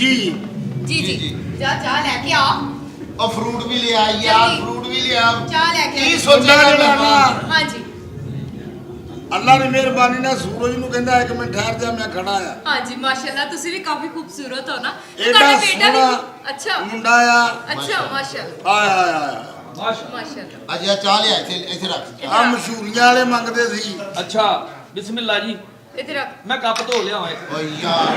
जी जी जी जा चाह लेके आ और फ्रूट भी ले आई यार, फ्रूट भी ले आ। चाह लेके की आ। सोचा हाँ जी अल्लाह ने मेहरबानी ना सूरज नूं कहंदा एक मिनट ठहर जा मैं खड़ा आ। हाँ जी माशाल्लाह तुसी भी काफी खूबसूरत हो ना एडा तुम्हारा बेटा भी सोहना अच्छा मुंडा आ। अच्छा माशाल्लाह आय आय आय माशाल्लाह अजय चाह ले इथे रख। आ मशहूरियां वाले मंगदे सी। अच्छा बिस्मिल्लाह जी इधर रख मैं कप धो लिया एक ओ यार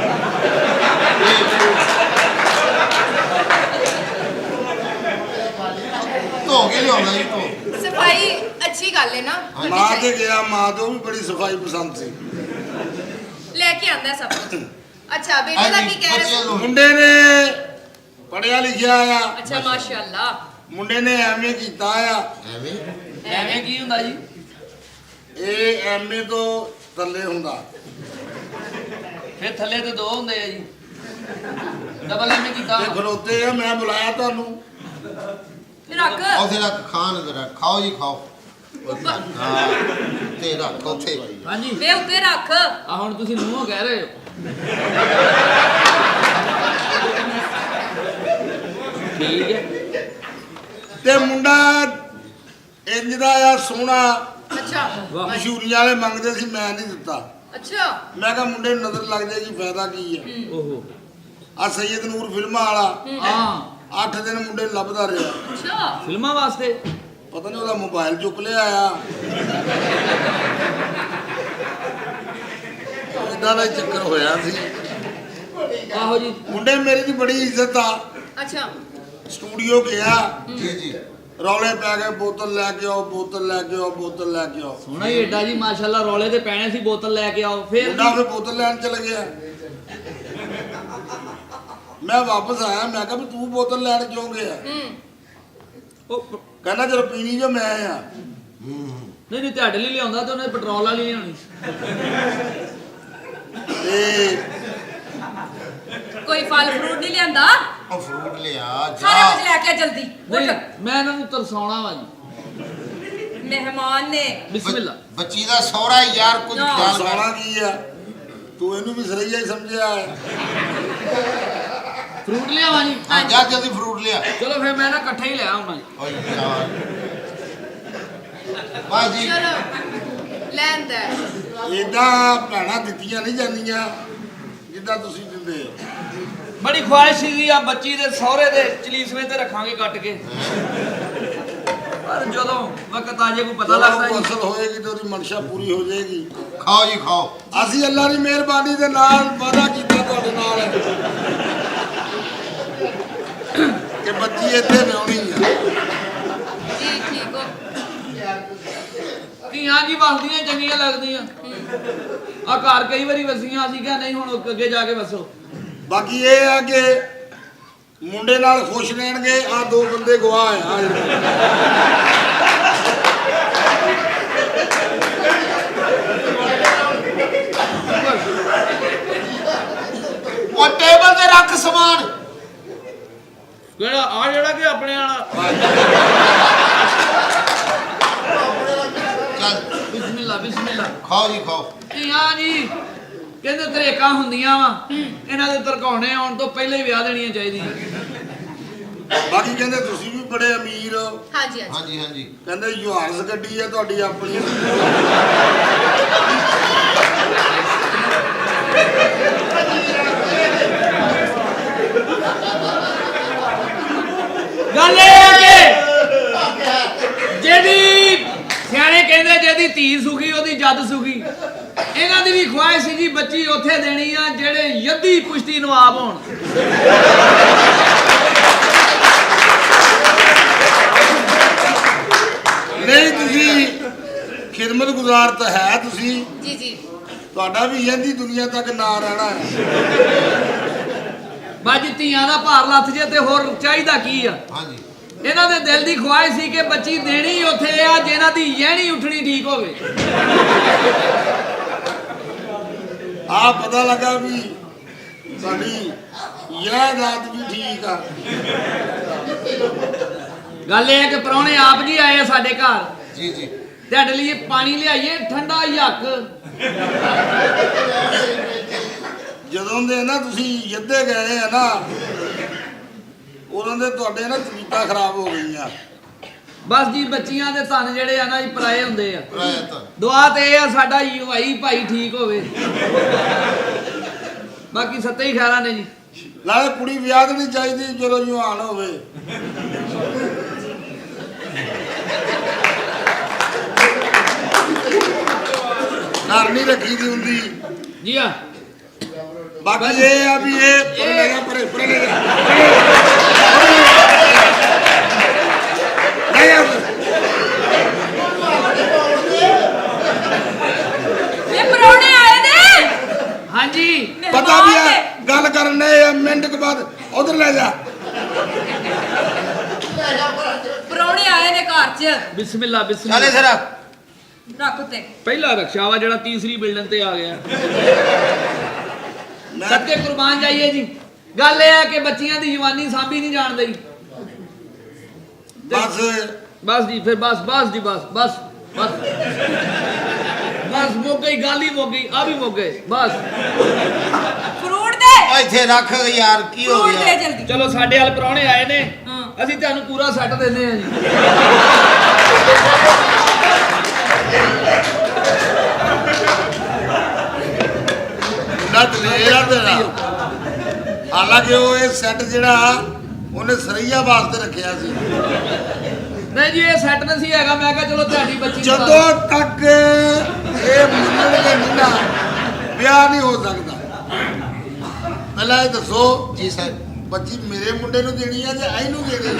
धो के लिया जी तो सफाई अच्छी गल है ना मां ते गया मां तो भी बड़ी सफाई पसंद सी। लेके आंदा है सब कुछ अच्छा बेटे का की कह रहे थे मुंडे ने पढ़िया लिखिया आ। अच्छा माशाल्लाह मुंडे ने एमए कीता आ। एवें ਐਵੇਂ ਕੀ ਹੁੰਦਾ ਜੀ ਇਹ ਐਮਏ ਤੋਂ ਥੱਲੇ ਹੁੰਦਾ। ਫਿਰ ਥੱਲੇ ਤੇ ਦੋ ਹੁੰਦੇ ਆ ਜੀ ਡਬਲ ਐਵੇਂ ਕੀਤਾ ਇਹ ਖਲੋਤੇ ਆ ਮੈਂ ਬੁਲਾਇਆ ਤੁਹਾਨੂੰ। रख उसे रख खान जरा खाओ जी खाओ। हाँ ते रख उथे ਹਾਂਜੀ वे उत्ते रख ਆ ਹੁਣ ਤੁਸੀਂ ਮੂੰਹੋਂ ਕਹਿ ਰਹੇ ਹੋ ਠੀਕ ਹੈ ਤੇ ਮੁੰਡਾ ਇੰਜ ਦਾ ਆ ਸੋਹਣਾ अच्छा ਵਾਹ ਮਸ਼ਹੂਰੀਆਂ ਵਾਲੇ ਮੰਗਦੇ ਸੀ ਮੈਂ ਨਹੀਂ ਦਿੱਤਾ। अच्छा ਮੈਂ ਕਿਹਾ ਮੁੰਡੇ ਨੂੰ ਨਜ਼ਰ ਲੱਗ ਜਾਏਗੀ ਫਾਇਦਾ ਕੀ ਹੈ। ਓਹੋ ਆ ਸੈਯਦ ਨੂਰ ਫਿਲਮਾਂ ਵਾਲਾ ਹਾਂ 8 ਦਿਨ ਮੁੰਡੇ ਨੂੰ ਲੱਭਦਾ ਰਿਹਾ। अच्छा ਫਿਲਮਾਂ ਵਾਸਤੇ ਪਤਾ ਨਹੀਂ ਉਹਦਾ ਮੋਬਾਈਲ ਚੁੱਕ ਲਿਆ ਆ। ਇਦਾਂ ਦਾ ਹੀ ਚੱਕਰ ਹੋਇਆ ਸੀ। ਆਹੋ ਜੀ ਮੁੰਡੇ ਮੇਰੀ ਦੀ ਬੜੀ ਇੱਜ਼ਤ ਆ। अच्छा ਸਟੂਡੀਓ ਗਿਆ जी जी ਰੌਲੇ ਪੈ ਗਏ ਬੋਤਲ ਲੈ ਕੇ ਆਓ ਬੋਤਲ ਲੈ ਕੇ ਆਓ ਬੋਤਲ ਲੈ ਕੇ ਆਓ। ਸੋਹਣਾ ਹੀ ਏਡਾ ਜੀ ਮਾਸ਼ਾਅੱਲਾ ਰੌਲੇ ਤੇ ਪੈਣੇ ਸੀ ਬੋਤਲ ਲੈ ਕੇ ਆਓ ਫਿਰ ਮੁੰਡਾ ਫਿਰ ਬੋਤਲ ਲੈਣ ਚਲ ਗਿਆ। ਮੈਂ ਵਾਪਸ ਆਇਆ ਮੈਂ ਕਿਹਾ ਵੀ ਤੂੰ ਬੋਤਲ ਲੈਣ ਕਿਉਂ ਗਿਆ। ਉਹ ਕਹਿੰਦਾ ਚਲ ਪੀਣੀ ਜੋ ਮੈਂ ਆ। ਨਹੀਂ ਨਹੀਂ ਤੁਹਾਡੇ ਲਈ ਲਿਆਉਂਦਾ ਤੇ ਉਹਨੇ ਪੈਟਰੋਲ ਵਾਲੀ ਲਿਆਉਣੀ ਤੇ कोई फल फ्रूट नहीं लियांदा और फ्रूट ले आ सारा जा। कुछ लेके आ जल्दी ਨਹੀਂ उठ ਮੈਂ ਇਹਨਾਂ ਨੂੰ ਤਰਸਾਉਣਾ ਵਾ ਜੀ मेहमान ने ਬਿਸਮਿਲ੍ਲਾ बच्ची दा सौरा यार कुछ ना। ख्याल ਸੋਣਾ कर। ਕੀ ਆ ਤੂੰ ਇਹਨੂੰ ਵੀ ਸਰਈਆ ਹੀ ਸਮਝਿਆ ਹੈ। ਫਰੂਟ ਲਿਆਵਾਂ ਜੀ हाँ जा जल्दी फ्रूट ले आ। ਚਲੋ ਫਿਰ ਮੈਂ ਨਾ ਇਕੱਠਾ ਹੀ ਲੈ ਆਉਣਾ ਜੀ ओ यार बस जी चलो लेंदा ਏਦਾਂ ਭੈਣਾਂ ਦਿੱਤੀਆਂ ਨਹੀਂ ਜਾਂਦੀਆਂ ਜਿੱਦਾਂ ਤੁਸੀਂ ਦਿੰਦੇ ਹੋ। ਬੜੀ ਖੁਆਇਸ਼ ਸੀ ਆ ਬੱਚੀ ਦੇ ਸਹੁਰੇ ਦੇ ਚਲੀਸਵੇਂ ਤੇ ਰੱਖਾਂਗੇ ਕੱਟ ਕੇ ਪਰ ਜਦੋਂ ਵਕਤ ਆ ਜੇ ਕੋਈ ਪਤਾ ਲੱਗਦਾ ਜੀ ਅਸਲ ਹੋਏਗੀ ਤੇ ਉਹਦੀ ਮਨਸ਼ਾ ਪੂਰੀ ਹੋ ਜਾਏਗੀ। खाओ जी खाओ। ਅਸੀਂ ਅੱਲਾ ਦੀ ਮਿਹਰਬਾਨੀ ਦੇ ਨਾਲ ਵਾਅਦਾ ਕੀਤਾ ਤੁਹਾਡੇ ਨਾਲ ਕਿ ਬੱਚੀ ਇੱਥੇ ਵਿਆਹਣੀ ਆ। जी ठीक हो ਧੀਆਂ ਜੀ ਵਸਦੀਆਂ ਚੰਗੀਆਂ ਲੱਗਦੀਆਂ ਆ ਘਰ ਕਈ ਵਾਰੀ ਵਸੀਆਂ ਅਸੀਂ ਕਿਹਾ ਨਹੀਂ ਹੁਣ ਅੱਗੇ ਜਾ ਕੇ ਵਸੋ ਬਾਕੀ ਇਹ ਆ ਕਿ ਮੁੰਡੇ ਨਾਲ ਖੁਸ਼ ਰਹਿਣਗੇ। ਆ ਦੋ ਬੰਦੇ ਗਵਾਹ ਆ और टेबल ते रख सामान। ਕਿਹੜਾ ਆ ਜਿਹੜਾ ਕਿ ਆਪਣੇ ਵਾਲਾ चल ਬਿਸਮਿਲ੍ਲਾ ਬਿਸਮਿਲ੍ਲਾ खाओ जी खाओ। ਧੀਆਂ ਜੀ ਕਹਿੰਦੇ ਤਰੇਕਾਂ ਹੁੰਦੀਆਂ ਵਾ ਇਹਨਾਂ ਦੇ ਤਰਕਾਉਣੇ ਆਉਣ ਤੋਂ ਪਹਿਲਾਂ ਹੀ ਵਿਆਹ ਦੇਣੀਆਂ ਚਾਹੀਦੀਆਂ ਬਾਕੀ ਕਹਿੰਦੇ ਤੁਸੀਂ ਵੀ ਬੜੇ ਅਮੀਰ ਹੋ। हाँ जी हाँ जी हाँ जी ਕਹਿੰਦੇ ਯੁਹਾਰਸ ਗੱਡੀ ਆ ਤੁਹਾਡੀ ਆਪਣੀ। ਗੱਲ ਇਹ ਹੈ ਕਿ ਜਿਹਦੀ ਸਿਆਣੇ ਕਹਿੰਦੇ ਜਿਹਦੀ ਧੀ ਸੁਖੀ ਉਹਦੀ ਜੱਦ ਸੁਖੀ ਇਹਨਾਂ ਦੀ ਵੀ ਖੁਆਇਸ਼ ਸੀ ਜੀ ਬੱਚੀ ਉੱਥੇ ਦੇਣੀ ਆ ਜਿਹੜੇ ਯੱਦੀ ਪੁਸ਼ਤੀ ਨਵਾਬ ਹੋਣ ਨਹੀਂ ਤੁਸੀਂ ਖਿਦਮਤ ਗੁਜ਼ਾਰ ਤਾਂ ਹੈ ਤੁਸੀਂ जी जी ਤੁਹਾਡਾ ਵੀ ਇਹਦੀ ਦੁਨੀਆ ਤੱਕ ਨਾਂ ਰਹਿਣਾ ਹੈ। ਬਾਜੀ ਧੀਆਂ ਦਾ ਭਾਰ ਲੱਥ ਜੇ ਤੇ ਹੋਰ ਚਾਹੀਦਾ ਕੀ ਆ हाँ जी ਇਹਨਾਂ ਦੇ ਦਿਲ ਦੀ ਖੁਆਇਸ਼ ਸੀ ਕਿ ਬੱਚੀ ਦੇਣੀ ਉੱਥੇ ਆ ਜਿਹਨਾਂ ਦੀ ਯਹਿਣੀ ਉੱਠਣੀ ਠੀਕ ਹੋਵੇ ਆ ਪਤਾ ਲੱਗਾ ਵੀ ਸਾਡੀ ਇਹ ਰਾਤ ਵੀ ਠੀਕ ਆ। ਗੱਲ ਇਹ ਹੈ ਕਿ ਪ੍ਰਾਹੁਣੇ ਆਪ ਜੀ ਆਏ ਆ ਸਾਡੇ ਘਰ जी जी ਤੁਹਾਡੇ ਲਈ ਪਾਣੀ ਲਿਆਈਏ ਠੰਡਾ ਯੱਕ ਜਦੋਂ ਦੇ ਨਾ ਤੁਸੀਂ ਯੱਦੇ ਗਏ ਆ ਨਾ ਉਹਨਾਂ ਦੇ ਤੁਹਾਡੇ ਨਾ ਤਬੀਅਤਾਂ ਖਰਾਬ ਹੋ ਗਈਆਂ। ਬਸ ਜੀ ਬੱਚੀਆਂ ਦੇ ਧਨ ਜਿਹੜੇ ਆ ਨਾ ਜੀ ਪਰਾਏ ਹੁੰਦੇ ਆ। ਰਾਇਤ ਦੁਆ ਤੇ ਇਹ ਆ ਸਾਡਾ ਭਾਈ ਠੀਕ ਹੋਵੇ। ਬਾਕੀ ਸੱਤੇ ਹੀ ਖੈਰਾਂ ਨੇ ਜੀ। ਨਾਲੇ ਕੁੜੀ ਵਿਆਹ ਨਹੀਂ ਚਾਹੀਦੀ ਜਦੋਂ ਜਵਾਨ ਹੋਵੇ। ਘਰ ਨਹੀਂ ਰੱਖੀ ਦੀ ਹੁੰਦੀ ਜੀ ਆ ਬਾਕੀ ਇਹ ਆ ਵੀ ਇਹ ਪਰੇ ਲੈ ਜਾ ਇਹ ਪਰੌਣੇ ਆਏ ਨੇ। ਹਾਂਜੀ ਪਤਾ ਵੀ ਆ ਗੱਲ ਕਰਨੇ ਆ ਮਿੰਟ ਕੇ ਬਾਅਦ ਉਧਰ ਲੈ ਜਾ। ਪਰੌਣੇ ਆਏ ਨੇ ਘਰ 'ਚ। ਬਿਸਮਿਲ੍ਲਾ ਚਾਲੇ ਬਿਸਮਿਲ੍ਲਾ। ਸਰਾ ਰੱਖ ਤੇ ਪਹਿਲਾ ਰਕਸ਼ਾ ਵਾ ਜਿਹੜਾ ਤੀਸਰੀ ਬਿਲਡਿੰਗ ਤੇ ਆ ਗਿਆ। ਮੈਂ ਸੱਤੇ ਕੁਰਬਾਨ ਜਾਈਏ ਜੀ। ਗੱਲ ਇਹ ਹੈ ਕਿ ਬੱਚੀਆਂ ਦੀ ਜਵਾਨੀ ਸਾਂਭੀ ਨਹੀਂ ਜਾਣ ਦਈ। ਬਸ ਬਸ ਜੀ ਫਿਰ ਬਸ ਜੀ ਬਸ ਮੁੱਕ ਗਈ ਗੱਲ ਹੀ ਮੁੱਕ ਗਈ ਆ ਵੀ ਮੁੱਕ ਗਏ ਬਸ। ਫਰੂਟ ਦੇ ਓ ਇੱਥੇ ਰੱਖ ਯਾਰ ਕੀ ਹੋ ਫਰੂਟ ਦੇ ਗਿਆ ਜਲਦੀ। ਚਲੋ ਸਾਡੇ ਵਾਲ ਪ੍ਰਾਹੁਣੇ ਆਏ ਨੇ ਹਾਂ। ਅਸੀਂ ਤੁਹਾਨੂੰ ਪੂਰਾ ਸੈੱਟ ਦਿੰਦੇ ਆ ਜੀ। ਮੁੰਡਾ ਦਲੇਰ ਆ ਤੇਰਾ। ਹਾਲਾਂਕਿ ਉਹ ਇਹ ਸੈੱਟ ਜਿਹੜਾ ਉਹਨੇ ਸਰਈਆ ਵਾਸਤੇ ਰੱਖਿਆ ਸੀ। ਨਹੀਂ ਜੀ ਇਹ ਸੈੱਟ ਨਹੀਂ ਸੀ ਹੈਗਾ। ਮੈਂ ਕਿਹਾ ਚਲੋ ਤੁਹਾਡੀ ਬੱਚੀ ਨੂੰ ਜਦੋਂ ਤੱਕ ਇਹ ਮੰਨਣਗੇ ਨਹੀਂ ਨਾ ਵਿਆਹ ਨਹੀਂ ਹੋ ਸਕਦਾ। ਪਹਿਲਾਂ ਇਹ ਦੱਸੋ ਜੀ ਸਰ ਬੱਚੀ ਮੇਰੇ ਮੁੰਡੇ ਨੂੰ ਦੇਣੀ ਆ ਜਾਂ ਇਹਨੂੰ ਦੇਣੀ?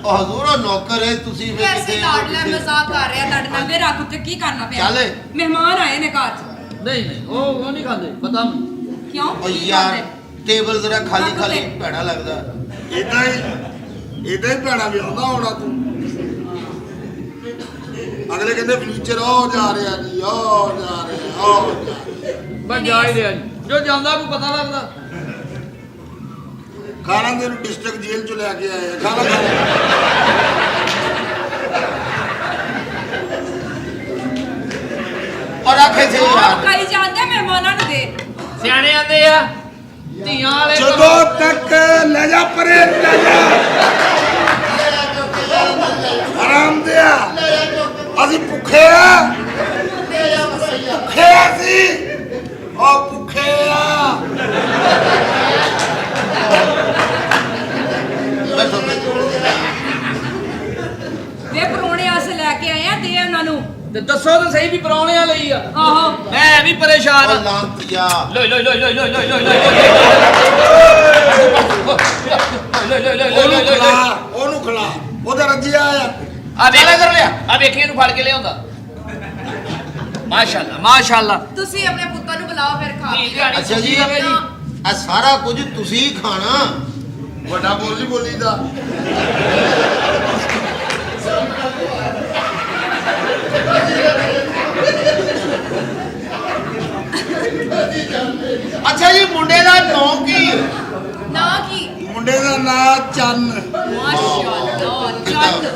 ਉਹ ਹਜ਼ੂਰ ਉਹ ਨੌਕਰ ਹੈ ਤੁਸੀਂ ਵੀ ਵੈਸੇ ਲਾਡ ਲੈ ਮਜ਼ਾਕ ਕਰ ਰਿਹਾ ਤੁਹਾਡੇ ਨਾਲ। ਵੇ ਰੱਖ ਤੇ ਕੀ ਕਰਨਾ ਪਿਆ। ਚੱਲ। ਮਹਿਮਾਨ ਆਏ ਨੇ ਘਰ 'ਚ। ਨਹੀਂ ਉਹ ਨਹੀਂ ਖਾਂਦੇ ਪਤਾ ਮੈਨੂੰ। ਕਿਉਂ ਓ ਕੀ ਯਾਰ ਕਰਦੇ? ਟੇਬਲ ਜ਼ਰਾ ਖਾਲੀ ਰੱਖ ਖਾਲੀ ਤੇ। ਭੈੜਾ ਲੱਗਦਾ। ਇਦਾਂ ਹੀ ਭੈਣਾ ਵਿਆਹੁੰਦਾ ਹੋਣਾ ਤੂੰ। ਅਗਲੇ ਕਹਿੰਦੇ ਫਿਊਚਰ ਉਹ ਜਾ ਰਿਹਾ ਜੀ ਉਹ ਜਾ ਰਿਹਾ ਬਸ ਜਾ ਹੀ ਰਿਹਾ ਜੀ। ਜੋ ਜਾਂਦਾ ਕੋਈ ਪਤਾ ਲੱਗਦਾ। ਖਾਣਾ ਦੇ ਨੂੰ ਡਿਸਟ੍ਰਿਕਟ ਜੇਲ੍ਹ ਚ ਲੈ ਕੇ ਆਏ ਆ। ਖਾਣਾ ਔਰ ਆਖੇ ਸੇ ਉਹ ਯਾਰ ਕਈ ਜਾਂਦੇ ਮਹਿਮਾਨਾਂ ਨੂੰ ਦੇ। ਸਿਆਣੇ ਆਂਦੇ ਆ ਧੀਆਂ ਵਾਲੇ ਜਦੋਂ ਤੱਕ ਲੈ ਜਾ ਪਰੇ ਲੈ ਜਾ ਆਰਾਮ ਦਿਆ। ਅਸੀਂ ਭੁੱਖੇ ਆ ਅਸੀਂ ਉਹ ਭੁੱਖੇ ਆ। ਬੈਠੋ ਬੈਠੋ ਵੇ ਪਰੌਣੇ ਆਸੇ ਲੈ ਕੇ ਆਏ ਆ। ਦੇ ਉਹਨਾਂ ਨੂੰ। ਤੇ ਦੱਸੋ ਤਾਂ ਸਹੀ ਵੀ ਪ੍ਰਾਹੁਣਿਆਂ ਲਈ ਆ। ਆਹੋ ਮੈਂ ਵੀ ਪਰੇਸ਼ਾਨ ਉਹ ਆ। ਲਾਂਤੀਆ ਉਹਨੂੰ ਖਿਲਾ ਉਹਦਾ ਰੱਜਿਆ ਆ। ਆ ਵੇਖ ਲੈ ਲਿਆ ਆ ਵੇਖੀ ਇਹਨੂੰ ਫੜ ਕੇ ਲਿਆਉਂਦਾ। ਮਾਸ਼ਾਅੱਲਾ ਮਾਸ਼ਾਅੱਲਾ। ਤੁਸੀਂ ਆਪਣੇ ਪੁੱਤਾਂ ਨੂੰ ਬੁਲਾਓ ਫਿਰ ਖਾ ਪੀ ਲੈਣਗੇ। ਅੱਛਾ ਜੀ ਆ ਸਾਰਾ ਕੁਝ ਤੁਸੀਂ ਹੀ ਖਾਣਾ। ਵੱਡਾ ਬੋਲੀ ਦਾ ਅੱਛਾ ਜੀ ਮੁੰਡੇ ਦਾ ਨਾਂ ਕੀ? ਨਾ ਕੀ ਮੁੰਡੇ ਦਾ ਨਾਂ ਚੰਨ। ਮਾਸ਼ਾਅੱਲਾ ਚੰਦ।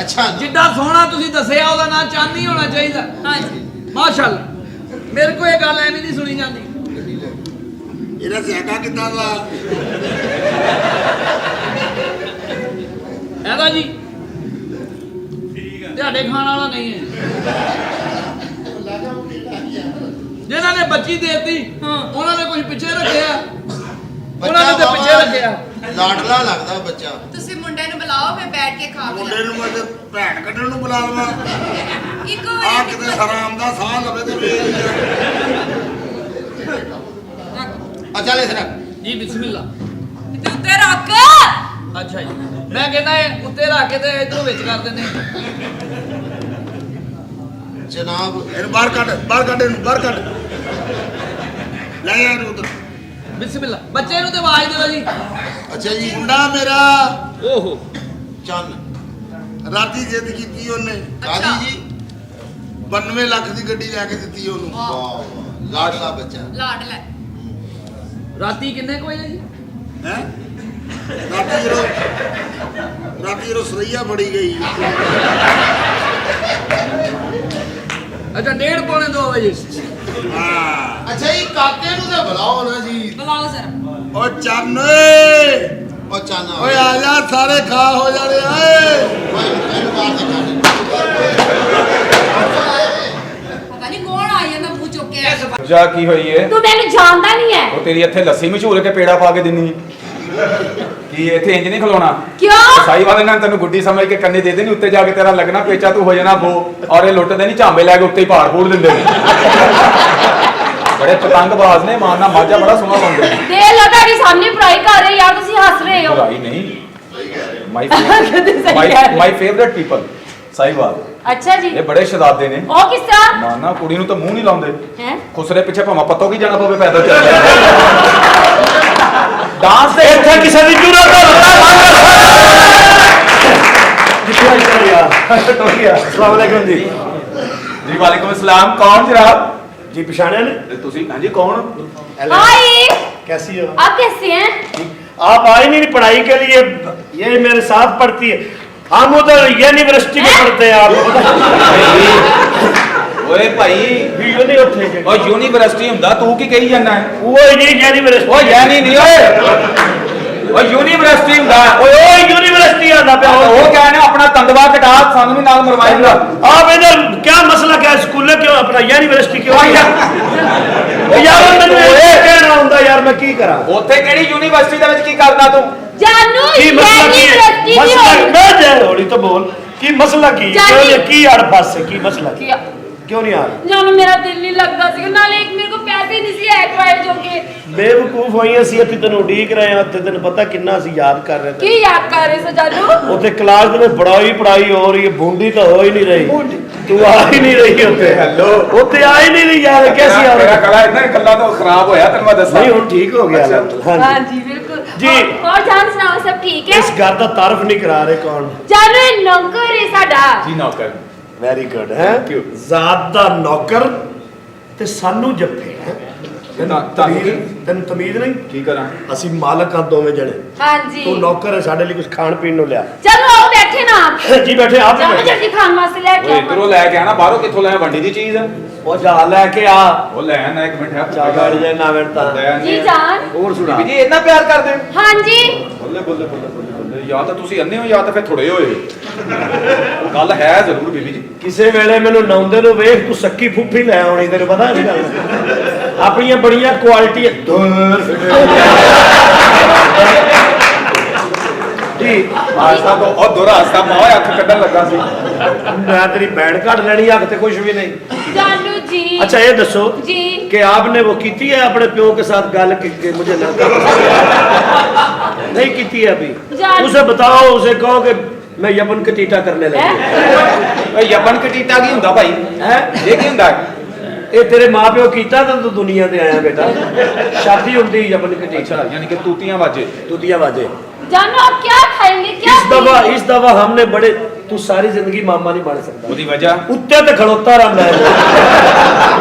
ਅੱਛਾ ਜਿੱਡਾ ਸੋਹਣਾ ਤੁਸੀਂ ਦੱਸਿਆ ਉਹਦਾ ਨਾਂ ਚੰਦ ਹੀ ਹੋਣਾ ਚਾਹੀਦਾ। ਹਾਂਜੀ ਮਾਸ਼ਾਅੱਲਾ। ਮੇਰੇ ਕੋਲ ਇਹ ਗੱਲ ਐਵੇਂ ਨਹੀਂ ਸੁਣੀ ਜਾਂਦੀ। ਇਹਦਾ ਸਿਆਕਾ ਕਿੱਦਾਂ ਦਾ? ਇਹਦਾ ਜੀ ਤੁਹਾਡੇ ਖਾਣ ਵਾਲਾ ਨਹੀਂ ਹੈ। ਜਿਨ੍ਹਾਂ ਨੇ ਬੱਚੀ ਦੇਤੀ ਹਾਂ। ਉਹਨਾਂ ਨੇ ਕੁਝ ਪਿੱਛੇ ਰੱਖਿਆ। ਉਹਨਾਂ ਨੇ ਤੇ ਪਿੱਛੇ ਰੱਖਿਆ। ਲਾਡਲਾ ਲੱਗਦਾ ਬੱਚਾ। ਤੁਸੀਂ ਮੁੰਡੇ ਨੂੰ ਬੁਲਾਓ ਫਿਰ ਬੈਠ ਕੇ ਖਾ ਪੀ ਮੁੰਡੇ ਨੂੰ ਮੈਂ ਤੇ ਭੈਣ ਕੱਢਣ ਨੂੰ ਬੁਲਾ ਲਵਾਂ। ਇੱਕ ਆ ਵਾਰੀ ਕਿਤੇ ਹਰਾਮ ਦਾ ਸਾਹ ਲਵੇ ਤੇ ਵੇਖ ਆ ਚੱਲ ਸਰਾ ਜੀ ਬਿਸਮਿਲ੍ਲਾ। ਤੇ ਉੱਤੇ ਰੱਖ। ਅੱਛਾ ਜੀ ਮੈਂ ਕਹਿੰਦਾ ਇਹ ਉੱਤੇ ਰੱਖ ਕੇ ਤੇ ਇਧਰੋਂ ਵਿੱਚ ਕਰ ਦਿੰਦੇ। ਜਨਾਬ ਇਹਨੂੰ ਬਾਹਰ ਕੱਢ ਇਹਨੂੰ ਬਾਹਰ ਕੱਢ। ਲੈ ਜਾ ਇਹਨੂੰ ਉਧਰ। ਬਿਸਮਿਲ੍ਲਾ। ਬੱਚੇ ਨੂੰ ਤੇ ਆਵਾਜ਼ ਦਿਓ ਜੀ। ਅੱਛਾ ਜੀ ਮੁੰਡਾ ਮੇਰਾ ਓਹੋ ਚੰਨ ਰਾਤੀ ਜਿੱਦ ਕੀਤੀ ਉਹਨੇ। ਕਾਦੀ ਜੀ 92 ਲੱਖ ਦੀ ਗੱਡੀ ਲੈ ਕੇ ਦਿੱਤੀ ਉਹਨੂੰ। ਵਾਹ ਵਾਹ ਲਾਡਲਾ ਬੱਚਾ। ਲਾਡ ਲੈ। ਰਾਤੀ ਕਿੰਨੇ ਕੁ ਵਜੇ ਜੀ? ਹੈ ਰਾਤੀ ਜਦੋਂ ਸਰਈਆ ਫੜੀ ਗਈ। ਅੱਛਾ 1:30 ਪੌਣੇ 2 ਵਜੇ। ਹਾਂ ਅੱਛਾ ਜੀ ਕਾਕੇ ਨੂੰ ਤਾਂ ਬੁਲਾਓ ਨਾ ਜੀ। ਬੁਲਾਓ ਜ਼ਰਾ। ਓ ਚੰਨ ਓਏ ਉਹ ਚਾਨਾ ਓਏ ਆ ਜਾ ਸਾਰੇ ਖਾ ਹੋ ਜਾਣੇ ਓਏ ਓਏ ਇਹਨੂੰ ਮਾਰ ਦੇ ਕਾਕੇ। ਪਤਾ ਨਹੀਂ ਕੌਣ ਆ ਜਾਂਦਾ ਮੂੰਹ ਚੁੱਕ ਕੇ। ਜਾ ਕੀ ਹੋਈ ਏ? ਤੂੰ ਮੈਨੂੰ ਜਾਣਦਾ ਨਹੀਂ ਹੈ। ਉਹ ਤੇਰੀ ਇੱਥੇ ਲੱਸੀ ਮਸ਼ਹੂਰ ਕੇ ਪੇੜਾ ਪਾ ਕੇ ਦਿੰਨੀ ਕੀ ਇੱਥੇ ਇੰਜ ਨਹੀਂ ਖਲੋਣਾ? ਕਿਉਂ? ਸਾਈ ਵਾਲੇ ਨੇ ਤੈਨੂੰ ਗੁੱਡੀ ਸਮਝ ਕੇ ਕੰਨੇ ਦੇ ਦੇਣੀ, ਉੱਤੇ ਜਾ ਕੇ ਤੇਰਾ ਲੱਗਣਾ ਪੇਚਾ, ਤੂੰ ਹੋ ਜਾਣਾ ਬੋ। ਔਰ ਇਹ ਲੁੱਟਦੇ ਨਹੀਂ, ਝਾਂਬੇ ਲੈ ਕੇ ਉੱਤੇ ਹੀ ਪਾੜ ਫੂੜ ਦਿੰਦੇ ਨੇ। ਬੜੇ ਪਤੰਗਬਾਜ਼ ਨੇ, ਮਾਰਨਾ ਮਾਝਾ ਬੜਾ ਸੋਹਣਾ ਪਾਉਂਦੇ ਨੇ। ਦੇਖ ਲੋ ਤੁਹਾਡੇ ਸਾਹਮਣੇ ਪੜਾਈ ਕਰ ਰਹੇ ਯਾਰ, ਤੁਸੀਂ ਹੱਸ ਰਹੇ ਹੋ। ਬੁਰਾਈ ਨਹੀਂ, ਕਦੇ ਸਹੀ ਕਹਿ ਰਹੇ। My favourite people Sahiwal. ਅੱਛਾ ਜੀ। ਇਹ ਬੜੇ ਸ਼ਰਾਦੇ ਨੇ। ਉਹ ਕਿਸ ਤਰ੍ਹਾਂ? ਮਾਨਾ ਕੁੜੀ ਨੂੰ ਤਾਂ ਮੂੰਹ ਨਹੀਂ ਲਾਉਂਦੇ, ਹੈ? ਖੁਸਰੇ ਪਿੱਛੇ ਭਾਵੇਂ ਪੱਤੋਂ ਕੀ ਜਾਣਾ ਪਵੇ, ਪੈਦਲ ਚੱਲ ਡਾਂਸ ਦੇ ਇੱਥੇ ਕਿਸੇ ਦੀ ਜ਼ਰੂਰਤ अस्सलाम वालेकुम जी। जी वालेकुम अस्सलाम। कौन जनाब? जी पहचाने ने? तुसी हाँ जी कौन? हाय, कैसी हो आप कैसे हैं? आप? आई नहीं पढ़ाई के लिए, ये मेरे साथ पढ़ती है। हम उधर यूनिवर्सिटी में पढ़ते हैं, आपको पता? ओए भाई भी नहीं उठे जे। ओ यूनिवर्सिटी हुंदा तू की कही जाना है? वो नहीं यूनिवर्सिटी। ओ यानी नहीं ओए, ओ यूनिवर्सिटी हुंदा। ओए ओए यूनिवर्सिटी आंदा पे ओ कहने अपना तंदवा कटा सानू भी नाल मरवाएगा। आप इधर क्या मसला क्या है? स्कूल क्यों अपना यूनिवर्सिटी क्यों? यार मैंने कहना हुंदा यार, मैं की करा? ओथे केड़ी यूनिवर्सिटी दे विच की करदा तू? जानू की मसला की है? यूनिवर्सिटी मसला की मैं जाए होली तो बोल की मसला की जानी। की यार पास से की मसला की? क्या? क्यों नहीं आ रहा? जानू मेरा दिल नहीं लगता सी, नाले एक मेरे को पैसे नहीं सी है ट्राई जोगे। ਬੇਵਕੂਫ ਹੋਈਆਂ ਸੀ, ਅਸੀਂ ਤੈਨੂੰ ਉਡੀਕ ਰਹੇ ਹਾਂ ਤੇ ਤੈਨੂੰ ਪਤਾ ਕਿੰਨਾ ਅਸੀਂ ਯਾਦ ਕਰ ਰਹੇ की ਤੇ याद कर रहे सो जानू? ਉੱਥੇ ਕਲਾਸ ਦੇ ਵਿੱਚ ਪੜਾਈ ਹੋ ਰਹੀ ਹੈ, ਬੂੰਦੀ ਤਾਂ ਹੋ ਹੀ ਨਹੀਂ ਰਹੀ, ਤੂੰ ਆ ਹੀ ਨਹੀਂ ਰਹੀ ਉੱਥੇ। ਹੈਲੋ। ਉੱਥੇ ਆ ਹੀ ਨਹੀਂ ਰਹੀ ਯਾਰ, ਕੈਸੀ ਆ मेरा ਰਹੀ? गला इतना गला तो खराब होया तेन मैं दसा। ਨਹੀਂ ਹੁਣ ਠੀਕ ਹੋ ਗਿਆ अच्छा। ਹਾਂ हाँ जी बिल्कुल जी। और जान सुनाओ सब ठीक है? ਇਸ ਘਰ ਦਾ ਤਾਰਫ ਨਹੀਂ ਕਰਾ ਰਹੇ ਕੌਣ? जानू ये नौकर है साडा। जी नौकर। ਵੈਰੀ ਗੁੱਡ ਹੈ। Thank you। ਜ਼ਾਤ ਦਾ ਨੌਕਰ ਤੇ ਸਾਨੂੰ ਜੱਫੇ ਹੈ। ਤੈਨੂੰ ਤਮੀਜ਼ ਨਹੀਂ? की करा? ਅਸੀਂ ਮਾਲਕ ਆ ਦੋਵੇਂ ਜਣੇ। हाँ जी ਤੂੰ ਨੌਕਰ ਹੈ, ਸਾਡੇ ਲਈ ਕੁਝ ਖਾਣ ਪੀਣ ਨੂੰ ਲਿਆ। चलो आओ बैठे ना आप। ਜੀ ਬੈਠੇ ਆਪ जाओ ਹੀ जल्दी खान वास्ते लेके ओए आओ। इधरों लेके आना, बाहरों किथों ले वंडी दी चीज है। ਉਹ ਜਾ ਲੈ ਕੇ ਆ। ओ ले आना एक मिनट है। ਜਾ ਗੜ ਜੇ ਨਾ ਵਰਤਾ। जी जान। ਹੋਰ ਸੁਣਾ। बीबी जी इतना प्यार कर दे। हाँ जी ਬੱਲੇ ਬੱਲੇ ਬੱਲੇ ਬੱਲੇ, ਜਾਂ ਤਾਂ ਤੁਸੀਂ ਅੰਨੇ ਹੋ ਜਾਂ ਤਾਂ ਫਿਰ ਥੋੜੇ ਹੋਏ। ਉਹ ਗੱਲ ਹੈ ਜ਼ਰੂਰ ਬੀਬੀ ਜੀ। ਕਿਸੇ ਵੇਲੇ ਮੈਨੂੰ ਨਾਉਂਦੇ ਨੂੰ ਵੇਖ ਤੂੰ ਸੱਕੀ ਫੁੱਫੀ ਲੈ ਆਉਣੀ, ਤੈਨੂੰ ਪਤਾ ਨਹੀਂ ਗੱਲ। ਆਪਣੀਆਂ ਬੜੀਆਂ ਕੁਆਲਿਟੀਆਂ ਜੀ। ਆਸਤਾ ਤੋਂ ਉਹ ਦੋਰਾ ਆਸਤਾ ਮਾਵਾ ਅੱਖ ਕੱਢਣ ਲੱਗਾ ਸੀ। ਮੈਂ ਤੇਰੀ ਬੈਂਡ ਕੱਢ ਲੈਣੀ, ਅੱਖ ਤੇ ਕੁਝ ਵੀ ਨਹੀਂ। जानू जी। अच्छा ये दसो जी कि आपने वो की है अपने प्यो के साथ गल कि मुझे लड़का नहीं की है अभी? उसे बताओ, उसे कहो कि मैं यमन कटीटा करने लगी। ਓਏ ਯਮਨ ਕਟੀਟਾ ਕੀ ਹੁੰਦਾ ਭਾਈ? है ਇਹ ਕੀ ਹੁੰਦਾ? ये तेरे माँ प्यो कीता तो तू दुनिया ते आया बेटा। शादी होती यमन कटीटा, ਅੱਛਾ ਯਾਨੀ ਕਿ ਤੂਤੀਆਂ ਵਾਜੇ। तूतिया बाजे। जानू आप क्या खाएंगे? क्या इस दफा हमने बड़े, तू सारी जिंदगी मामा नहीं बन सकता। ਉਹਦੀ ਵਜ੍ਹਾ उत्ते ते खड़ोता रहा मैं।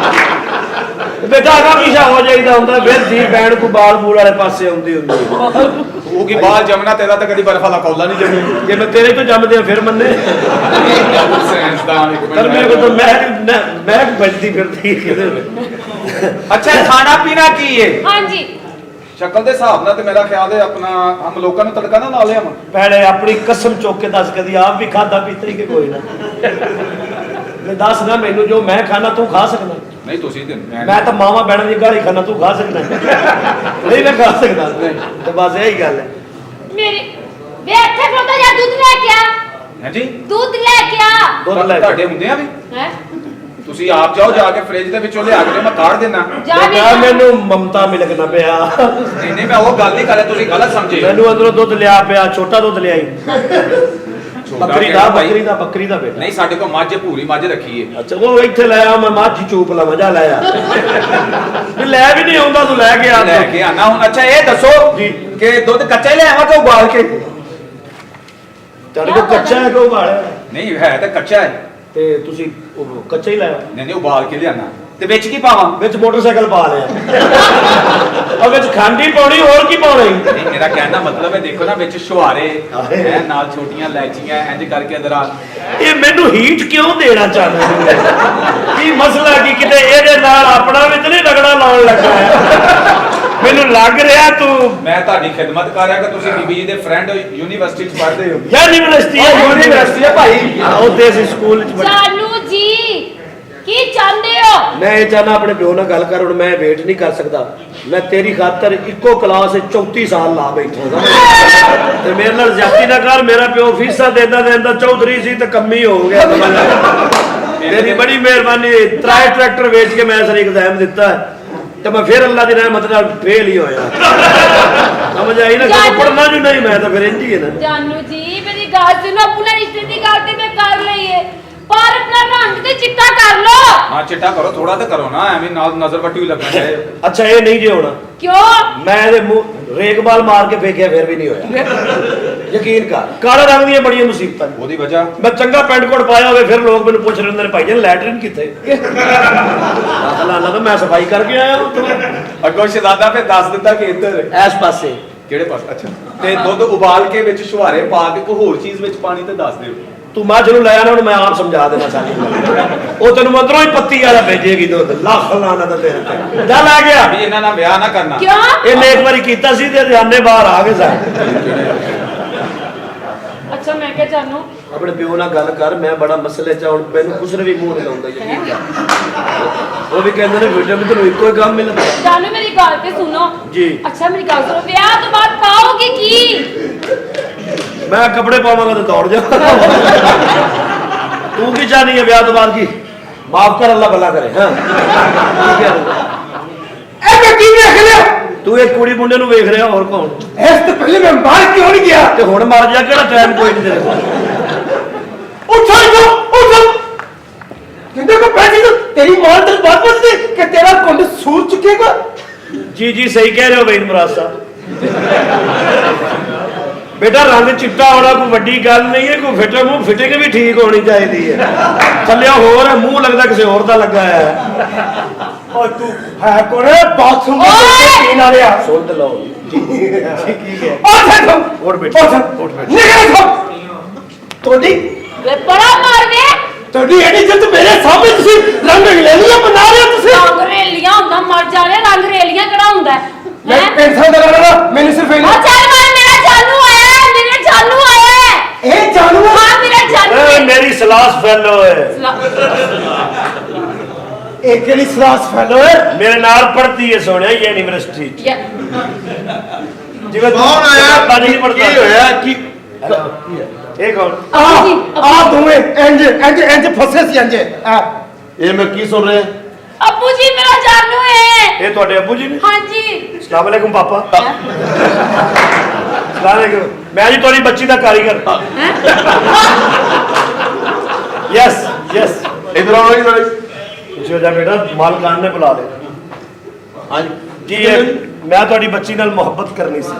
बेटा आगा पीछा हो जाइदा हुंदा, फिर धी भैन को बाल बूल वाले पासे आउंदी हुंदी। ਉਹ ਕੀ ਬਾਲ ਜਮਨਾ ਤੇਰਾ ਤਾਂ ਕਦੀ ਬਰਫ ਵਾਲਾ ਕੌਲਾ ਨਹੀਂ ਜਮੀ। जे मैं तेरे तो जमदे फिर मन्ने। ਸਾਇੰਸਦਾਨ ਇੱਕ पर मेरे को तो ਮਿੰਟ। मैं बजती फिरती ਅੱਛਾ ਖਾਣਾ ਪੀਣਾ ਕੀ ਹੈ? हाँ जी ਸ਼ਕਲ ਦੇ ਹਿਸਾਬ ਨਾਲ ਤੇ ਮੇਰਾ ਖਿਆਲ ਹੈ ਆਪਣਾ ਹਮ ਲੋਕਾਂ ਨੂੰ ਤੜਕਾ ਨਾ ਲਾ ਲਿਆ ਮੈਂ। पहले अपनी कसम चौक के दस कदी आप भी खादा पीते ही कि कोई ना। मैं दस ना मैनू जो मैं खाना तू खा सकना। ਨਹੀਂ ਤੁਸੀਂ ਤੇ मैं तो मावा बैठा की गाली खाना तू खा सकना। नहीं मैं खा सकता तो बस यही गल है। मेरे वे अच्छा खलोता जा दूध लेके आ। ਹੈ ਜੀ दूध लेके आ। दुध ले ਤੁਹਾਡੇ ਹੁੰਦੇ ਆ ਵੀ? हैं? ਤੁਸੀਂ ਆਪ ਜਾਓ ਜਾ ਕੇ ਫ੍ਰਿਜ ਦੇ ਵਿੱਚੋਂ ਲਿਆ ਕੇ ਮੈਂ ਕਾੜ ਦੇਣਾ। जा भी बेटा मैनू ममता मिलकना पिया। ਨਹੀਂ ਨਹੀਂ ਮੈਂ ਉਹ ਗੱਲ ਨਹੀਂ ਕਰ ਰਿਹਾ, ਤੁਸੀਂ ਗਲਤ ਸਮਝੇ। मैनू अंदरों दुध लिया पिया, छोटा दुध लिया ਛੋਟਾ बकरी ਕਿਹੜਾ दा ਭਾਈ? बकरी दा बेटा। ਨਹੀਂ ਸਾਡੇ ਕੋਲ ਮੱਝ ਭੂਰੀ ਮੱਝ ਰੱਖੀ ਹੈ। अच्छा वो इत्थे लाया मैं मझ चूप ला मजा लाया। भी लै भी नहीं आउंदा तू लै के आ। ਲੈ ਕੇ ਆਣਾ ਹੁਣ। ਅੱਛਾ ਇਹ ਦੱਸੋ ਜੀ। ਕਿ ਦੁੱਧ ਕੱਚਾ ਹੀ ਲਿਆਵਾਂ ਕਿ ਉਬਾਲ ਕੇ? तेरे को कच्चा है कि उबालिया? ਨਹੀਂ ਹੈ ਤਾਂ ਕੱਚਾ ਹੈ। ते तुसी वो कच्चा ही लाया। ਨਹੀਂ ਨਹੀਂ ਉਬਾਲ ਕੇ ਲਿਆਣਾ। ਤੇ ਵਿੱਚ ਕੀ ਪਾਵਾਂ? ਵਿੱਚ ਮੋਟਰਸਾਈਕਲ ਪਾ ਲਿਆ ਔਰ ਵਿੱਚ ਖਾਂਡੀ ਪਾਉਣੀ, ਹੋਰ ਕੀ ਪਾਉਣੀ? ਨਹੀਂ, ਮੇਰਾ ਕਹਿਣ ਦਾ ਮਤਲਬ ਹੈ ਦੇਖੋ ਨਾ ਵਿੱਚ ਛੁਹਾਰੇ ਹੈ ਨਾਲ ਛੋਟੀਆਂ ਇਲਾਇਚੀਆਂ ਇੰਜ ਕਰਕੇ ਅੰਦਰ ਆ। ਇਹ ਮੈਨੂੰ ਹੀਟ ਕਿਉਂ ਦੇਣਾ ਚਾਹੁੰਦਾ ਕੀ ਮਸਲਾ ਕੀ ਕਿਤੇ ਇਹਦੇ ਨਾਲ ਆਪਣਾ ਵਿੱਚ ਨਹੀਂ ਰਗੜਾ ਲਾਉਣ ਲੱਗਾ ਹੈ? ਮੈਨੂੰ ਲੱਗ ਰਿਹਾ ਤੂੰ ਮੈਂ ਤੁਹਾਡੀ ਖਿਦਮਤ ਕਰ ਰਿਹਾ ਕਿ ਤੁਸੀਂ ਬੀਬੀ ਜੀ ਦੇ ਫਰੈਂਡ ਯੂਨੀਵਰਸਿਟੀ ਚ ਪੜ੍ਹਦੇ ਹੋ। ਯੂਨੀਵਰਸਿਟੀ ਹੈ, ਯੂਨੀਵਰਸਿਟੀ ਹੈ ਭਾਈ। ਉੱਥੇ ਅਸੀਂ ਸਕੂਲ ਚ ਪੜ੍ਹੇ। ਜਾਨੂ ਜੀ ਕੀ ਚਾਹੁੰਦੇ ਹੋ? ਮੈਂ ਇਹ ਚਾਹਨਾ ਆਪਣੇ ਪਿਓ ਨਾਲ ਗੱਲ ਕਰ, ਹੁਣ ਮੈਂ ਵੇਟ ਨਹੀਂ ਕਰ ਸਕਦਾ। ਮੈਂ ਤੇਰੀ ਖਾਤਰ ਇੱਕੋ ਕਲਾਸ ਵਿੱਚ 34 ਸਾਲ ਲਾ ਬੈਠਾ ਤੇ ਮੇਰੇ ਨਾਲ ਜ਼ਿਆਦਤੀ ਨਾ ਕਰ। ਮੇਰਾ ਪਿਓ ਫੀਸਾਂ ਦਿੰਦਾ ਚੌਧਰੀ ਸੀ ਤੇ ਕੰਮੀ ਹੋ ਗਿਆ। ਤੇਰੀ ਬੜੀ ਮਿਹਰਬਾਨੀ। 3 ਟਰੈਕਟਰ ਵੇਚ ਕੇ ਮੈਂ ਸਰ ਐਗਜ਼ਾਮ ਦਿੱਤਾ ਤੇ ਮੈਂ ਫਿਰ ਅੱਲਾ ਦੀ ਰਹਿਮਤ ਨਾਲ ਫੇਲ ਹੀ ਹੋਇਆ। ਸਮਝ ਆਈ ਨਾ? ਕਿ ਪੜਨਾ ਜੂ ਨਹੀਂ ਮੈਂ ਤਾਂ ਫਿਰ ਇੰਜ ਹੀ ਹੈ ਨਾ। ਜਾਨੂ ਜੀ ਮੇਰੀ ਗੱਲ ਸੁਣੋ, ਆਪਣਾ ਰਿਸ਼ਤੇ ਦੀ ਗੱਲ ਤੇ ਮੈਂ ਕਰ ਲਈਏ, ਪਰ ਆਪਣਾ ਰੰਗ ਤੇ ਚਿੱਟਾ ਕਰ ਲੋ। ਹਾਂ ਚਿੱਟਾ ਕਰੋ, ਥੋੜਾ ਤਾਂ ਕਰੋ ਨਾ, ਐਵੇਂ ਨਾਲ ਨਜ਼ਰ ਵੱਟੀ ਵੀ ਲੱਗਣਾ ਚਾਹੀਏ। ਅੱਛਾ ਇਹ ਨਹੀਂ ਜੇ ਹੋਣਾ। ਕਿਉਂ? ਮੈਂ ਇਹਦੇ ਮੂੰਹ ਰੇਗਬਾਲ ਮਾਰ ਕੇ ਫੇਕਿਆ ਫਿਰ ਵੀ ਨਹੀਂ ਹੋਇਆ। ਯਕੀਨ ਕਰ, ਕਾਲੇ ਰੰਗ ਦੀਆਂ ਬੜੀਆਂ ਮੁਸੀਬਤਾਂ ਨੇ। ਉਹਦੀ ਵਜ੍ਹਾ ਮੈਂ ਚੰਗਾ ਪੈਂਟ ਕੋਟ ਪਾਇਆ ਹੋਵੇ ਫਿਰ ਲੋਕ ਮੈਨੂੰ ਪੁੱਛ ਰਹੇ ਹੁੰਦੇ ਨੇ ਭਾਈ ਜਾਨ ਲੈਟਰਿਨ ਕਿੱਥੇ? ਅੱਲਾ ਤਾਂ ਮੈਂ ਸਫਾਈ ਕਰਕੇ ਆਇਆ ਉੱਥੇ ਅੱਗੋਂ ਸ਼ਹਿਜ਼ਾਦਾ ਫਿਰ ਦੱਸ ਦਿੰਦਾ ਕਿ ਇੱਧਰ ਇਸ ਪਾਸੇ। ਕਿਹੜੇ ਪਾਸੇ? ਅੱਛਾ ਤੇ ਦੁੱਧ ਉਬਾਲ ਕੇ ਵਿੱਚ ਛੁਹਾਰੇ ਪਾ ਕੇ ਕੋਈ ਹੋਰ ਚੀਜ਼ ਵਿੱਚ ਪਾਣੀ ਤੇ ਦੱਸ ਦਿਓ। ਤੂੰ ਮੱਝ ਨੂੰ ਲੈ ਆਣਾ, ਮੈਂ ਆਪ ਸਮਝਾ ਦੇਣਾ ਸਾਰੀ ਉਹ ਤੈਨੂੰ ਅੰਦਰੋਂ ਹੀ ਪੱਤੀ ਵਾਲਾ ਭੇਜੇਗੀ ਦੁੱਧ। ਲੱਖ ਲਾਣਾ ਤਾਂ ਤੇਰੇ ਤੇ ਜਾ ਲੈ ਗਿਆ ਵੀ ਇਹਨਾਂ ਨਾਲ ਵਿਆਹ ਨਾ ਕਰਨਾ। ਕਿਉਂ? ਇਹਨੇ ਇੱਕ ਵਾਰੀ ਕੀਤਾ ਸੀ ਤੇ ਜਾਨੇ ਬਾਹਰ ਆ ਗਏ ਸਨ। ਅੱਛਾ ਮੈਂ ਕਿਹਾ ਜਾਨੂ ਆਪਣੇ ਪਿਓ ਨਾਲ ਗੱਲ ਕਰ, ਮੈਂ ਬੜਾ ਮਸਲੇ ਚ ਹੁਣ ਮੈਨੂੰ ਕੁਛ ਵੀ ਮੂੰਹ ਨਹੀਂ ਲਾਉਂਦਾ। ਯਕੀਨ ਕਰ, ਉਹ ਵੀ ਕਹਿੰਦੇ ਨੇ ਬੇਟਾ ਵੀ ਤੈਨੂੰ ਇੱਕੋ ਹੀ ਕੰਮ ਮਿਲਦਾ। ਜਾਨੂ ਮੇਰੀ ਗੱਲ ਤੇ ਸੁਣੋ ਜੀ। ਅੱਛਾ ਮੇਰੀ ਗੱਲ ਸੁਣੋ, ਵਿਆਹ ਤੋਂ ਬਾਅਦ ਪਾਓਗੇ ਕੀ? ਮੈਂ ਕੱਪੜੇ ਪਾਵਾਂਗਾ ਤਾਂ ਦੌੜ ਜਾ। ਤੂੰ ਕੀ ਚਾਹਨੀ ਹੈ ਵਿਆਹ ਤੋਂ ਬਾਅਦ? ਕੀ ਮਾਫ ਕਰ, ਅੱਲਾ ਭਲਾ ਕਰੇ। ਹਾਂ ਇਹ ਮੈਂ ਕੀ ਵੇਖ ਲਿਆ? ਤੂੰ ਇੱਕ ਕੁੜੀ ਮੁੰਡੇ ਨੂੰ ਵੇਖ ਰਿਹਾ, ਹੋਰ ਕੌਣ? ਇਸ ਤੋਂ ਪਹਿਲੇ ਮੈਂ ਬਾਹਰ ਕਿਉਂ ਨਹੀਂ ਗਿਆ? ਤੇ ਹੁਣ ਮਰ ਜਾ, ਕਿਹੜਾ ਟਾਈਮ ਕੋਈ ਨਹੀਂ ਤੇਰੇ ਕੋਲ। ਉੱਠ ਕਹਿੰਦੇ ਕੋ ਪੈਸੇ ਤੋਂ ਤੇਰੀ ਮਾਂ ਤੇ ਬਾਤ ਬਸਦੀ ਕਿ ਤੇਰਾ ਕੁੰਡ ਸੂਰ ਚੁੱਕੇਗਾ। ਜੀ ਜੀ ਸਹੀ ਕਹਿ ਰਹੇ ਹੋ ਬਈ ਮੁਰਾਦ ਸਾਹਿਬ। ਬੇਟਾ ਰੰਗ ਚਿੱਟਾ ਹੋਣਾ ਕੋਈ ਵੱਡੀ ਗੱਲ ਨਹੀਂ ਹੈ, ਕੋਈ ਫਿਟੇ ਮੂੰਹ ਫਿਟਿੰਗ ਵੀ ਠੀਕ ਹੋਣੀ ਚਾਹੀਦੀ ਹੈ। ਥੱਲੇ ਹੋਰ ਹੈ, ਮੂੰਹ ਲੱਗਦਾ ਕਿਸੇ ਹੋਰ ਦਾ ਲੱਗਾ ਹੈ। ਓ ਤੂੰ ਹੈ ਕੋਣ? ਬਾਥਰੂਮ ਵਿੱਚ ਪੀਣ ਵਾਲਿਆ। ਸੁਣ ਤੇ ਲਓ ਜੀ ਕੀ ਹੈ? ਉੱਠ ਬੇਟਾ ਉੱਠ ਬੇਟਾ ਨਿਕਲ ਤੁਹਾਡੀ ਵੇ ਬੜਾ ਮਾਰ ਵੇ। ਤੁਹਾਡੀ ਐਡੀ ਜਿੱਤ ਮੇਰੇ ਸਾਹਮਣੇ ਤੁਸੀਂ ਰੰਗ ਰੇਲੀਆਂ ਬਣਾ ਰਹੇ ਹੋ। ਤੁਸੀਂ ਰੰਗ ਰੇਲੀਆਂ ਹੁੰਦਾ, ਮਰ ਜਾਣੇ। ਰੰਗ ਰੇਲੀਆਂ ਕਿਹੜਾ ਹੁੰਦਾ ਹੈ? ਮੈਂ ਪੈਸਾ ਦਾ ਲੜਨਾ ਮੈਨੂੰ ਸਿਰਫ ਉਹ ਚੱਲ ਮਾਰ, ਮੇਰਾ ਜਾਨੂ ਆਇਆ ਹੈ, ਮੇਰਾ ਜਾਨੂ ਆਇਆ ਹੈ। ਇਹ ਜਾਨੂ ਹਾਂ ਮੇਰਾ ਜਾਨੂ ਇਹ ਹੈ। ਮੇਰੀ ਸਲਾਸ ਫੈਲੋ ਹੈ। ਇਹ ਕਿਹੜੀ ਸਲਾਸ ਫੈਲੋ ਹੈ? ਮੇਰੇ ਨਾਲ ਪੜ੍ਹਦੀ ਹੈ ਸੋਹਣਿਆ ਯੂਨੀਵਰਸਿਟੀ ਚ। ਜਿਵੇਂ ਕੌਣ ਆਇਆ? ਬਾਜੀ ਨਹੀਂ ਪੜ੍ਹਦਾ। ਕੀ ਹੋਇਆ? ਕੀ ਇਹ ਕੌਣ? ਆ ਦੋਵੇਂ ਇੰਜ ਫਸੇ ਸੀ ਇੰਜ। ਇਹ ਮੈਂ ਕੀ ਸੁਣ ਰਿਹਾ? ਅੱਬੂ ਜੀ ਮੇਰਾ ਜਾਨੂ ਹੈ। ਇਹ ਤੁਹਾਡੇ ਅੱਬੂ ਜੀ ਨੇ? ਹਾਂਜੀ। अस्सलाम वालेकुम पापा। अस्सलाम वालेकुम। मैं जी तुम्हारी बच्ची का कारीगर। Yes yes. इधर आओ इधर। पीछे हो जा बेटा, मालकान ने बुला ले। हाँ जी ये मैं तुम्हारी बच्ची नाल मोहब्बत करनी सी।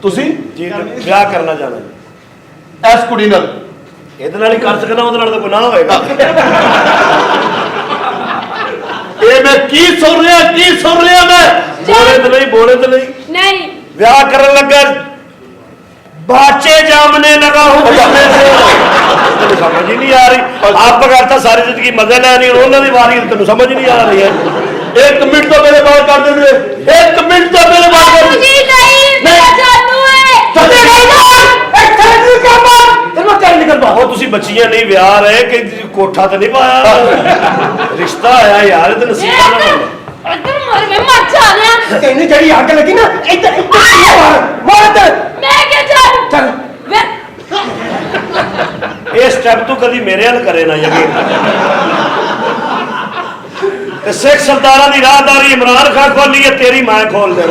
ਤੁਸੀਂ जी ब्याह करना चाहना जी। ਇਸ ਕੁੜੀ ਨਾਲ ਇਹਦੇ ਨਾਲ ਹੀ ਕਰ ਸਕਦਾ, ਉਹਦੇ ਨਾਲ ਤਾਂ ਗੁਨਾਹ ਹੋਏਗਾ। ਇਹ ਮੈਂ ਕੀ ਸੁਣ ਰਿਹਾ ਮੈਂ? बोले तो नहीं नहीं ब्याह करने लगा बाचे जामने लगा हूं उसमें से। तेन समझ ही नहीं आ रही। आप करता सारी जिंदगी मजे लेनी, उन्होंने वारी तेन समझ नहीं आ रही है। 1 मिनट तो मेरे बाल कर दे। 1 मिनट तो मेरे बाल कर बाबू दे। जी नहीं, मेरा जानू है। तुसी बच्चियां नहीं ब्याह रहे कि कोठा तो नहीं पाया। रिश्ता आया यार, तेन सीखा ना। अगर मर मैं मर जाना। ਤੈਨੂੰ ਜਿਹੜੀ ਅੱਗ ਲੱਗੀ ਨਾ ਇੱਧਰ ਮਾਰ ਤੇ मैं क्या जानू? ਚੱਲ वे ये स्टेप तू कभी मेरे हल करे ना यकीन। सिख सरदारा की राहदारी इमरान खान खोली है, तेरी मैं खोल दे।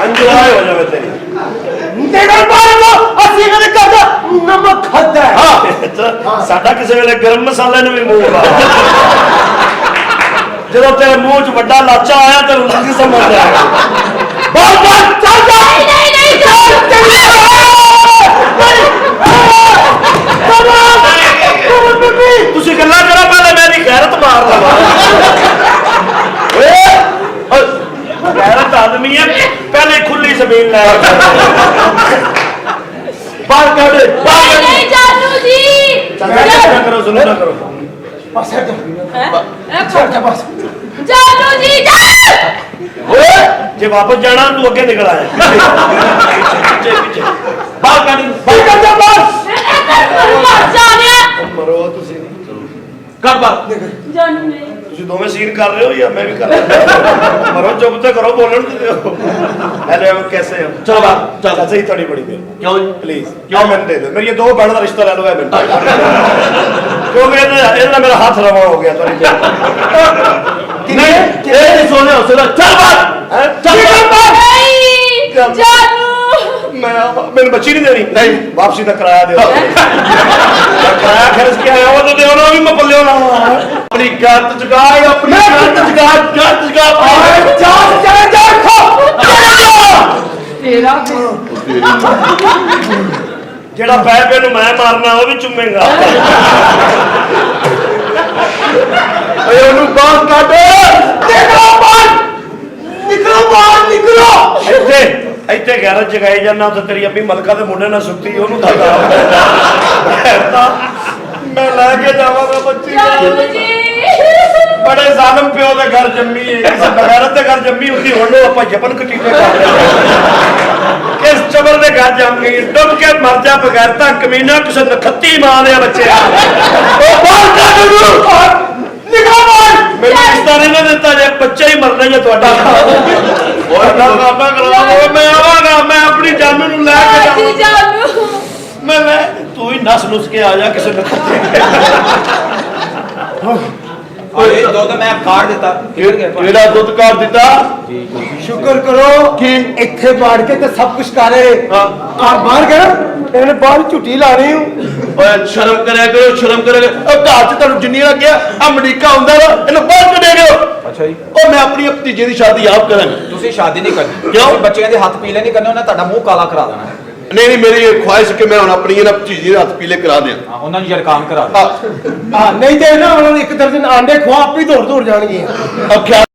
अंजुआए हो जावे तेरी। ਤੇਰਾ ਮਾਰ ਲੋ ਅਸੀਂ ਕਦੇ ਕਰਦਾ ਨਮਕ ਖਾਦਾ साडा किसी वेले गरम मसाले ने भी मूंह ला। ਜਦੋਂ ਤੇਰੇ ਮੂੰਹ 'ਚ ਵੱਡਾ ਲਾਚਾ ਆਇਆ ਤੈਨੂੰ ਲੱਗ ਸਮਝ ਆਇਆ। ਬਾਹਰ ਚੱਲ ਜਾ। नहीं नहीं ਤੁਸੀਂ ਗੱਲਾਂ ਕਰੋ, ਪਹਿਲੇ ਮੇਰੀ ਗੈਰਤ ਮਾਰ गैरत आदमी है पहले खुली जमीन ले बाहर कर दे नहीं जानू जी ना करो सुनो ना करो बस हट जा हैं? चल जा बस जानू जी जा जे वापस जाना तू अगे निकल आया पीछे पीछे बाहर कर जा बस मर जाने मरो तुसी कर बात जानू नहीं ਤੁਸੀਂ ਦੋਵੇਂ ਸੀਨ ਕਰ ਰਹੇ ਹੋ ਜਾਂ ਮੈਂ ਵੀ ਕਰ ਰਿਹਾ ਮਰੋ ਚੁੱਪ ਤੇ ਕਰੋ ਬੋਲਣ ਤੇ ਦਿਓ ਹੈਲੋ कैसे हो चलो बात चल सही थोड़ी बड़ी देर क्यों प्लीज क्यों मैंने दे दो मेरी ये दो बहनों का रिश्ता ले लो है मिनट क्यों मेरा मेरा हाथ रवा हो गया थोड़ी देर नहीं ये नहीं सोने हो चल बात चल बात जानू मैं मैंने बच्ची नहीं देनी नहीं वापसी तक किराया दे किराया खर्च किया है वो तो दे ना भी मैं पल्ले ना अपनी गलत जगह अपनी गलत जगह जा खो तेरा ਜਿਹੜਾ ਪੈਪੇ ਨੂੰ ਮੈਂ ਮਾਰਨਾ ਉਹ ਵੀ ਚੁੰਮੇਗਾ ਓਏ ਉਹਨੂੰ ਬਾਹਰ ਕੱਢ ਨਿਕਲੋ ਇੱਥੇ ਗੈਰਜ ਜਗਾਈ ਜਾਂਦਾ ਤੇ ਤੇਰੀ ਅੰਮੀ ਮਲਕਾ ਦੇ ਮੁੰਡੇ ਨਾਲ ਸੁੱਤੀ ਉਹਨੂੰ ਦੱਸਦਾ ਮੈਂ ਲੈ ਕੇ ਜਾਵਾਂਗਾ ਬੱਚੀ जानू जी ਬੜੇ ਜ਼ਾਲਮ ਪਿਓ ਦੇ ਘਰ ਜੰਮੀ ਹੈ ਕਿਸੇ ਬਗੈਰਤ ਦੇ ਘਰ ਜੰਮੀ ਹੁੰਦੀ ਹੁਣ ਨੂੰ ਆਪਾਂ ਜਪਨ ਕਟੀਟੇ ਕਰ ਕਿਸ ਚਬਰ ਦੇ ਘਰ ਜੰਮ ਗਈ ਡੁੱਬ ਕੇ ਮਰ ਜਾ ਬਗੈਰਤਾ ਕਮੀਨਾ ਕਿਸੇ ਨਖੱਤੀ ਮਾਂ ਦੇ ਬੱਚਿਆ ਉਹ ਬਾਹਰ ਕੱਢ ਨੂੰ ਨਿਕਲ ਬਾਹਰ ਮੈਨੂੰ ਰਿਸ਼ਤਾ ਨਹੀਂ ਨਾ ਦਿੱਤਾ ਜੇ ਬੱਚਾ ਹੀ ਮਰਨਾ ਜੇ ਤੁਹਾਡਾ ਓਏ ਨਾ ਬਾਬਾ ਕਰਾਓ ਮੈਂ ਆਵਾਂਗਾ ਮੈਂ ਆਪਣੀ ਜਾਨ ਨੂੰ ਲੈ ਕੇ जी ਜਾਵਾਂਗਾ जानू ਮੈਂ ਤੂੰ ਹੀ ਨਸ ਨੁਸ ਕੇ ਆ ਜਾ ਕਿਸੇ ਨਖੱਤੇ ਓਏ ਦੁੱਧ ਮੈਂ ਕਾੜ ਦਿੱਤਾ ਕਿਹੜਾ ਦੁੱਧ ਕਾੜ ਦਿੱਤਾ शुक्र करो कि इत्थे बाढ़ के तो सब कुछ कर रहे हाँ। और बाहर कर इन्हें बाहर झुटी ला रही हूँ ਓਏ ਸ਼ਰਮ ਕਰਿਆ ਕਰੋ ਉਹ ਘਰ ਚ ਤੁਹਾਨੂੰ ਜਿੰਨੀ ਲੱਗਿਆ ਅਮਰੀਕਾ ਹੁੰਦਾ ਵਾ ਇਹਨੂੰ ਬਾਹਰ ਕੱਢੇ ਦਿਓ ਅੱਛਾ ਜੀ ਉਹ ਮੈਂ ਆਪਣੀ ਭਤੀਜੇ ਦੀ ਸ਼ਾਦੀ ਆਪ ਕਰਾਂਗਾ ਤੁਸੀਂ ਸ਼ਾਦੀ ਨਹੀਂ ਕਰਨੀ ਕਿਉਂ? ਤੁਸੀਂ ਬੱਚਿਆਂ ਦੇ ਹੱਥ ਪੀਲੇ ਨਹੀਂ ਕਰਨੇ ਉਹਨਾਂ ਤੁਹਾਡਾ ਮੂੰਹ ਕਾਲਾ ਕਰਾ ਦੇਣਾ ਹੈ। ਨਹੀਂ ਨਹੀਂ ਮੇਰੀ ਇਹ ਖੁਆਇਸ਼ ਕਿ ਮੈਂ ਹੁਣ ਆਪਣੀ ਇਹਨਾਂ ਭਤੀਜੇ ਦੇ ਹੱਥ ਪੀਲੇ ਕਰਾ ਦਿਆਂ ਹਾਂ ਉਹਨਾਂ ਨੂੰ ਜਰਕਾਨ ਕਰਾ ਦੇ हाँ नहीं तो ना उन्होंने एक दर्जन आंडे खुआ आप ही दौड़ दौड़ जाएंगे अब क्या